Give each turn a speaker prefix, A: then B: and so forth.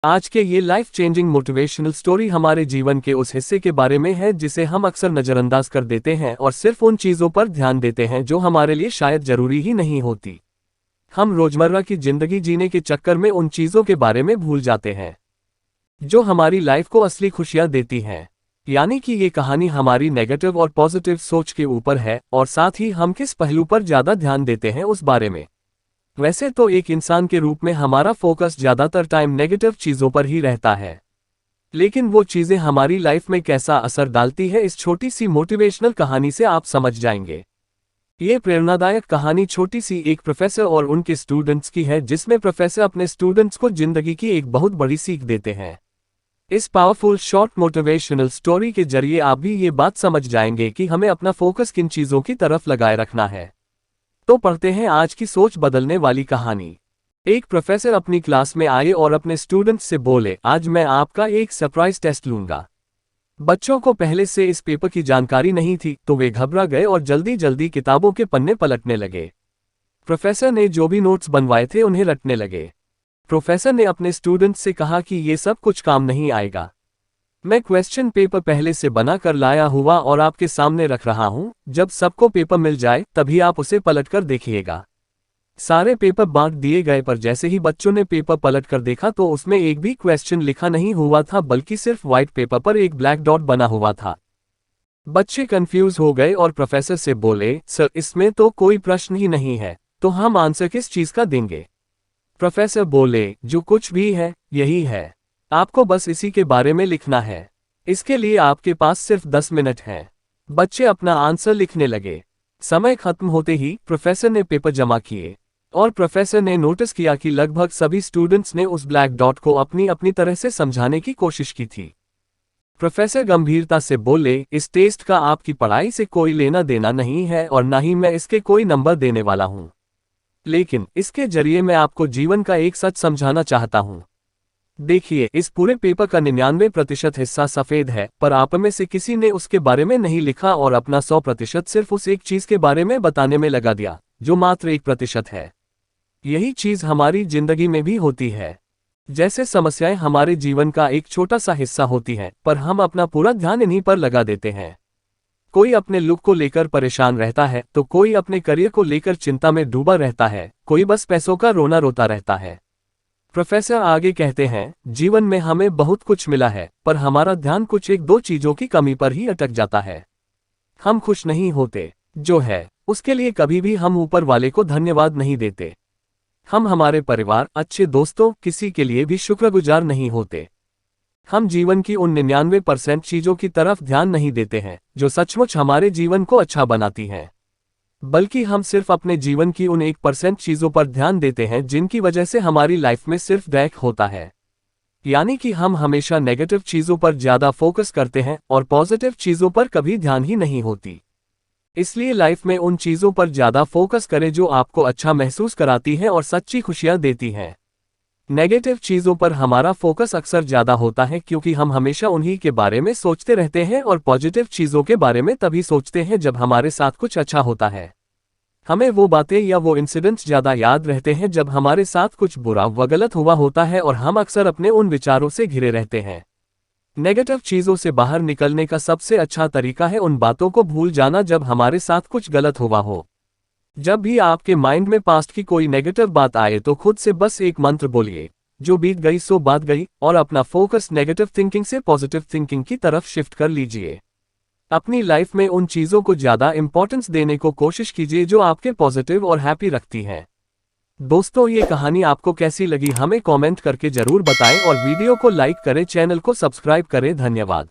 A: आज के ये लाइफ चेंजिंग मोटिवेशनल स्टोरी हमारे जीवन के उस हिस्से के बारे में है जिसे हम अक्सर नज़रअंदाज कर देते हैं और सिर्फ उन चीज़ों पर ध्यान देते हैं जो हमारे लिए शायद ज़रूरी ही नहीं होती। हम रोज़मर्रा की ज़िंदगी जीने के चक्कर में उन चीज़ों के बारे में भूल जाते हैं जो हमारी लाइफ को असली खुशियाँ देती हैं। यानी कि ये कहानी हमारी नेगेटिव और पॉजिटिव सोच के ऊपर है और साथ ही हम किस पहलू पर ज़्यादा ध्यान देते हैं उस बारे में। वैसे तो एक इंसान के रूप में हमारा फोकस ज़्यादातर टाइम नेगेटिव चीज़ों पर ही रहता है, लेकिन वो चीज़ें हमारी लाइफ में कैसा असर डालती है इस छोटी सी मोटिवेशनल कहानी से आप समझ जाएंगे। ये प्रेरणादायक कहानी छोटी सी एक प्रोफेसर और उनके स्टूडेंट्स की है, जिसमें प्रोफेसर अपने स्टूडेंट्स को जिंदगी की एक बहुत बड़ी सीख देते हैं। इस पावरफुल शॉर्ट मोटिवेशनल स्टोरी के जरिए आप भी ये बात समझ जाएंगे कि हमें अपना फोकस किन चीज़ों की तरफ लगाए रखना है। तो पढ़ते हैं आज की सोच बदलने वाली कहानी। एक प्रोफेसर अपनी क्लास में आए और अपने स्टूडेंट्स से बोले, आज मैं आपका एक सरप्राइज टेस्ट लूंगा। बच्चों को पहले से इस पेपर की जानकारी नहीं थी, तो वे घबरा गए और जल्दी जल्दी किताबों के पन्ने पलटने लगे। प्रोफेसर ने जो भी नोट्स बनवाए थे उन्हें रटने लगे। प्रोफेसर ने अपने स्टूडेंट्स से कहा कि ये सब कुछ काम नहीं आएगा। मैं क्वेश्चन पेपर पहले से बना कर लाया हुआ और आपके सामने रख रहा हूं। जब सबको पेपर मिल जाए तभी आप उसे पलटकर देखिएगा। सारे पेपर बांट दिए गए, पर जैसे ही बच्चों ने पेपर पलटकर देखा तो उसमें एक भी क्वेश्चन लिखा नहीं हुआ था, बल्कि सिर्फ व्हाइट पेपर पर एक ब्लैक डॉट बना हुआ था। बच्चे कंफ्यूज हो गए और प्रोफेसर से बोले, सर इसमें तो कोई प्रश्न ही नहीं है, तो हम आंसर किस चीज का देंगे? प्रोफेसर बोले, जो कुछ भी है यही है, आपको बस इसी के बारे में लिखना है। इसके लिए आपके पास सिर्फ 10 मिनट हैं। बच्चे अपना आंसर लिखने लगे। समय खत्म होते ही प्रोफेसर ने पेपर जमा किए और प्रोफेसर ने नोटिस किया कि लगभग सभी स्टूडेंट्स ने उस ब्लैक डॉट को अपनी अपनी तरह से समझाने की कोशिश की थी। प्रोफेसर गंभीरता से बोले, इस टेस्ट का आपकी पढ़ाई से कोई लेना देना नहीं है और ना ही मैं इसके कोई नंबर देने वाला हूं, लेकिन इसके जरिए मैं आपको जीवन का एक सच समझाना चाहता हूं। देखिए, इस पूरे पेपर का 99% हिस्सा सफेद है, पर आप में से किसी ने उसके बारे में नहीं लिखा और अपना 100% सिर्फ उस एक चीज के बारे में बताने में लगा दिया जो मात्र 1% है। यही चीज हमारी जिंदगी में भी होती है। जैसे समस्याएं हमारे जीवन का एक छोटा सा हिस्सा होती हैं, पर हम अपना पूरा ध्यान इन्हीं पर लगा देते हैं। कोई अपने लुक को लेकर परेशान रहता है, तो कोई अपने करियर को लेकर चिंता में डूबा रहता है, कोई बस पैसों का रोना रोता रहता है। प्रोफेसर आगे कहते हैं, जीवन में हमें बहुत कुछ मिला है, पर हमारा ध्यान कुछ एक दो चीजों की कमी पर ही अटक जाता है। हम खुश नहीं होते जो है उसके लिए कभी भी हम ऊपर वाले को धन्यवाद नहीं देते। हम हमारे परिवार, अच्छे दोस्तों, किसी के लिए भी शुक्रगुजार नहीं होते। हम जीवन की उन 99% चीजों की तरफ ध्यान नहीं देते हैं जो सचमुच हमारे जीवन को अच्छा बनाती हैं, बल्कि हम सिर्फ अपने जीवन की उन 1% चीजों पर ध्यान देते हैं जिनकी वजह से हमारी लाइफ में सिर्फ ड्रैक होता है। यानी कि हम हमेशा नेगेटिव चीजों पर ज्यादा फोकस करते हैं और पॉजिटिव चीजों पर कभी ध्यान ही नहीं होती। इसलिए लाइफ में उन चीजों पर ज्यादा फोकस करें जो आपको अच्छा महसूस कराती हैं और सच्ची खुशियां देती हैं। नेगेटिव चीजों पर हमारा फोकस अक्सर ज्यादा होता है क्योंकि हम हमेशा उन्हीं के बारे में सोचते रहते हैं और पॉजिटिव चीजों के बारे में तभी सोचते हैं जब हमारे साथ कुछ अच्छा होता है। हमें वो बातें या वो इंसिडेंट्स ज्यादा याद रहते हैं जब हमारे साथ कुछ बुरा व गलत हुआ होता है और हम अक्सर अपने उन विचारों से घिरे रहते हैं। नेगेटिव चीजों से बाहर निकलने का सबसे अच्छा तरीका है उन बातों को भूल जाना जब हमारे साथ कुछ गलत हुआ हो। जब भी आपके माइंड में पास्ट की कोई नेगेटिव बात आए तो खुद से बस एक मंत्र बोलिए, जो बीत गई सो बात गई, और अपना फोकस नेगेटिव थिंकिंग से पॉजिटिव थिंकिंग की तरफ शिफ्ट कर लीजिए। अपनी लाइफ में उन चीजों को ज्यादा इंपॉर्टेंस देने को कोशिश कीजिए जो आपके पॉजिटिव और हैप्पी रखती हैं। दोस्तों, ये कहानी आपको कैसी लगी हमें कमेंट करके जरूर बताएं और वीडियो को लाइक करें, चैनल को सब्सक्राइब करें। धन्यवाद।